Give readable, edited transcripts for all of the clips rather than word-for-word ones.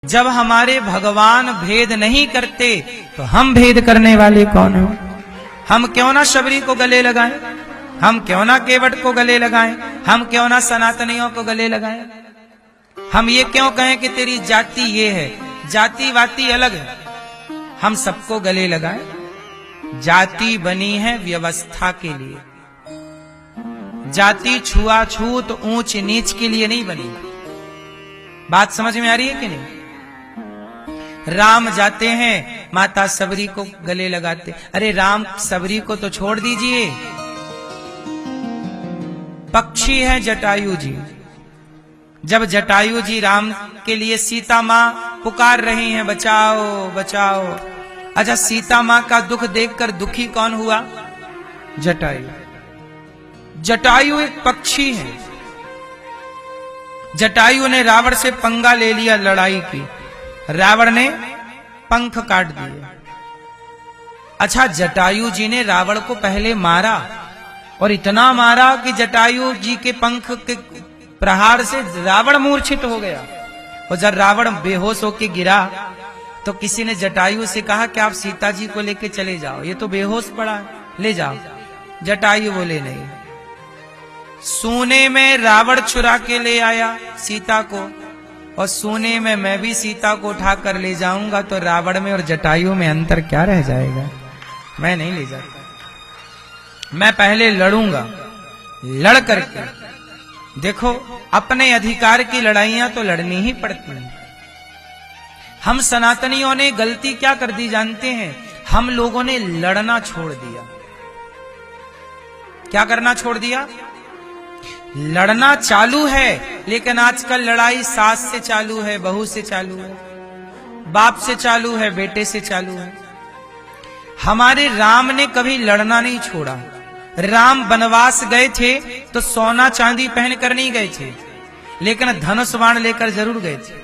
जब हमारे भगवान भेद नहीं करते तो हम भेद करने वाले कौन हो? हम क्यों ना शबरी को गले लगाएं, हम क्यों ना केवट को गले लगाएं, हम क्यों ना सनातनियों को गले लगाएं? हम ये क्यों कहें कि तेरी जाति ये है, जाति वाती अलग है, हम सबको गले लगाएं। जाति बनी है व्यवस्था के लिए, जाति छुआछूत ऊंच नीच के लिए नहीं बनी। बात समझ में आ रही है कि नहीं? राम जाते हैं माता सबरी को गले लगाते। अरे राम सबरी को तो छोड़ दीजिए, पक्षी है जटायु जी। जब जटायु जी राम के लिए सीता मां पुकार रही हैं, बचाओ बचाओ। अच्छा, सीता मां का दुख देखकर दुखी कौन हुआ? जटायु। जटायु एक पक्षी है। जटायु ने रावण से पंगा ले लिया, लड़ाई की, रावण ने पंख काट दिए। अच्छा, जटायु जी ने रावण को पहले मारा और इतना मारा कि जटायु जी के पंख के प्रहार से रावण मूर्छित हो गया। और जब रावण बेहोश होकर गिरा तो किसी ने जटायु से कहा कि आप सीता जी को लेके चले जाओ, ये तो बेहोश पड़ा है, ले जाओ। जटायु बोले नहीं। सोने में रावण चुरा के ले आया सीता को, और सोने में मैं भी सीता को उठा कर ले जाऊंगा, तो रावण में और जटायु में अंतर क्या रह जाएगा? मैं नहीं ले जाता, मैं पहले लड़ूंगा। लड़ करके देखो, अपने अधिकार की लड़ाइयां तो लड़नी ही पड़ती हैं। हम सनातनियों ने गलती क्या कर दी जानते हैं? हम लोगों ने लड़ना छोड़ दिया। क्या करना छोड़ दिया? लड़ना चालू है, लेकिन आजकल लड़ाई सास से चालू है, बहू से चालू है, बाप से चालू है, बेटे से चालू है। हमारे राम ने कभी लड़ना नहीं छोड़ा। राम वनवास गए थे तो सोना चांदी पहनकर नहीं गए थे, लेकिन धनुष बाण लेकर जरूर गए थे,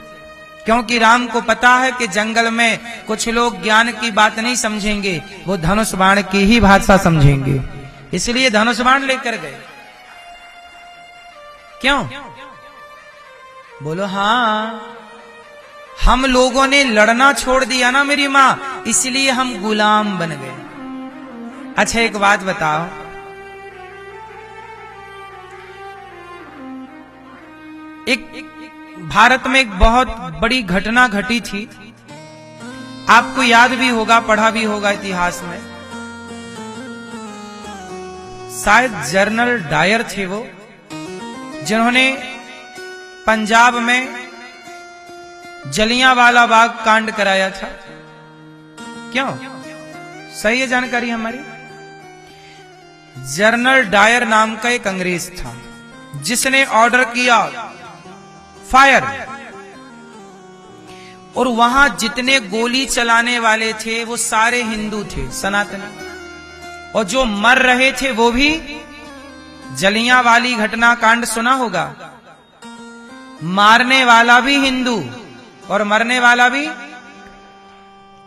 क्योंकि राम को पता है कि जंगल में कुछ लोग ज्ञान की बात नहीं समझेंगे, वो धनुष बाण की ही भाषा समझेंगे, इसलिए धनुष बाण लेकर गए। क्यों? बोलो हाँ, हम लोगों ने लड़ना छोड़ दिया ना मेरी मां, इसलिए हम गुलाम बन गए। अच्छा, एक बात बताओ, एक भारत में एक बहुत बड़ी घटना घटी थी, आपको याद भी होगा, पढ़ा भी होगा इतिहास में। शायद जनरल डायर थे वो, जिन्होंने पंजाब में जलियांवाला बाग कांड कराया था। क्यों? सही है जानकारी हमारी? जनरल डायर नाम का एक अंग्रेज था, जिसने ऑर्डर किया फायर, और वहां जितने गोली चलाने वाले थे वो सारे हिंदू थे, सनातनी, और जो मर रहे थे वो भी, जलियांवाली घटना कांड सुना होगा, मारने वाला भी हिंदू और मरने वाला भी।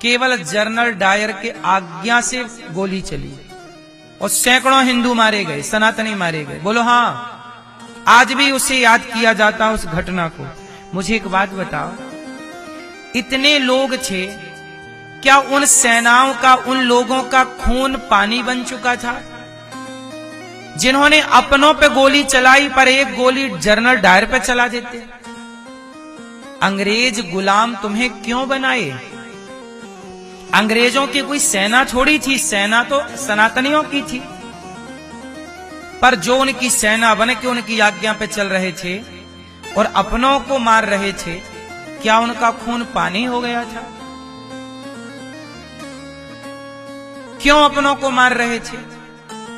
केवल जनरल डायर के आज्ञा से गोली चली और सैकड़ों हिंदू मारे गए, सनातनी मारे गए। बोलो हाँ, आज भी उसे याद किया जाता उस घटना को। मुझे एक बात बताओ, इतने लोग थे, क्या उन सेनाओं का, उन लोगों का खून पानी बन चुका था? जिन्होंने अपनों पे गोली चलाई, पर एक गोली जनरल डायर पे चला देते। अंग्रेज गुलाम तुम्हें क्यों बनाए? अंग्रेजों की कोई सेना थोड़ी थी, सेना तो सनातनियों की थी, पर जो उनकी सेना बन के उनकी आज्ञा पे चल रहे थे और अपनों को मार रहे थे, क्या उनका खून पानी हो गया था? क्यों अपनों को मार रहे थे?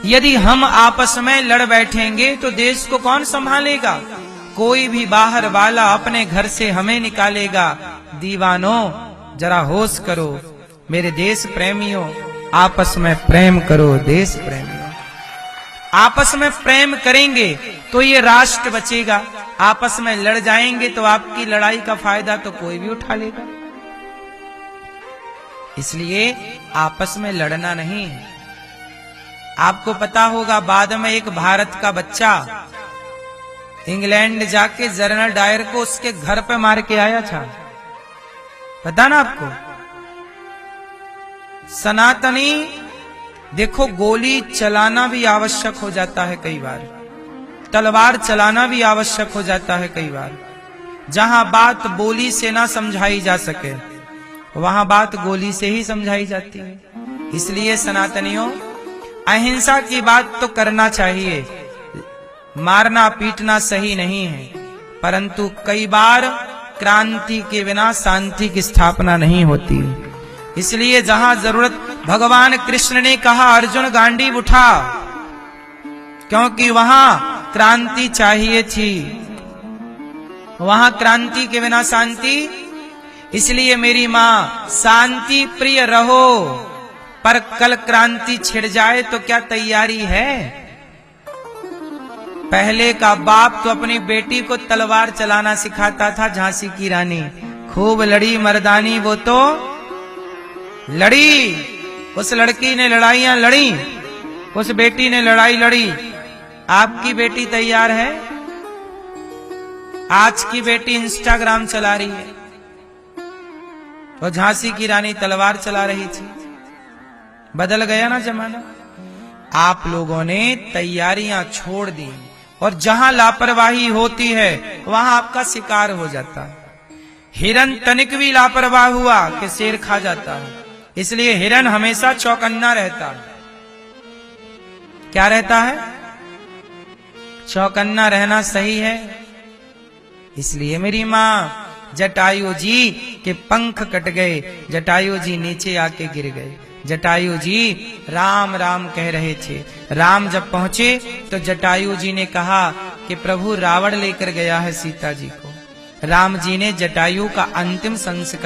यदि हम आपस में लड़ बैठेंगे तो देश को कौन संभालेगा? कोई भी बाहर वाला अपने घर से हमें निकालेगा। दीवानों, जरा होश करो, मेरे देश प्रेमियों, आपस में प्रेम करो। देश प्रेमियों, आपस में प्रेम करेंगे तो ये राष्ट्र बचेगा। आपस में लड़ जाएंगे तो आपकी लड़ाई का फायदा तो कोई भी उठा लेगा। इसलिए आपस में लड़ना नहीं है। आपको पता होगा, बाद में एक भारत का बच्चा इंग्लैंड जाके जनरल डायर को उसके घर पे मार के आया था। पता ना आपको? सनातनी देखो, गोली चलाना भी आवश्यक हो जाता है कई बार, तलवार चलाना भी आवश्यक हो जाता है कई बार। जहां बात बोली से ना समझाई जा सके वहां बात गोली से ही समझाई जाती है। इसलिए सनातनियों, अहिंसा की बात तो करना चाहिए, मारना पीटना सही नहीं है, परंतु कई बार क्रांति के बिना शांति की स्थापना नहीं होती। इसलिए जहां जरूरत, भगवान कृष्ण ने कहा अर्जुन गांडीव उठा, क्योंकि वहां क्रांति चाहिए थी, वहां क्रांति के बिना शांति। इसलिए मेरी मां, शांति प्रिय रहो, पर कल क्रांति छिड़ जाए तो क्या तैयारी है? पहले का बाप तो अपनी बेटी को तलवार चलाना सिखाता था। झांसी की रानी खूब लड़ी मर्दानी, वो तो लड़ी, उस लड़की ने लड़ाइयां लड़ी, उस बेटी ने लड़ाई लड़ी। आपकी बेटी तैयार है? आज की बेटी इंस्टाग्राम चला रही है, और झांसी की रानी तलवार चला रही थी। बदल गया ना जमाना। आप लोगों ने तैयारियां छोड़ दी, और जहां लापरवाही होती है वहां आपका शिकार हो जाता है। हिरन तनिक भी लापरवाह हुआ कि शेर खा जाता है। इसलिए हिरन हमेशा चौकन्ना रहता है। क्या रहता है? चौकन्ना रहना सही है। इसलिए मेरी मां, जटायु जी के पंख कट गए, जटायु जी नीचे आके गिर गए। जटायु जी राम राम कह रहे थे। राम जब पहुंचे तो जटायु जी ने कहा कि प्रभु रावण लेकर गया है सीता जी को। राम जी ने जटायु का अंतिम संस्कार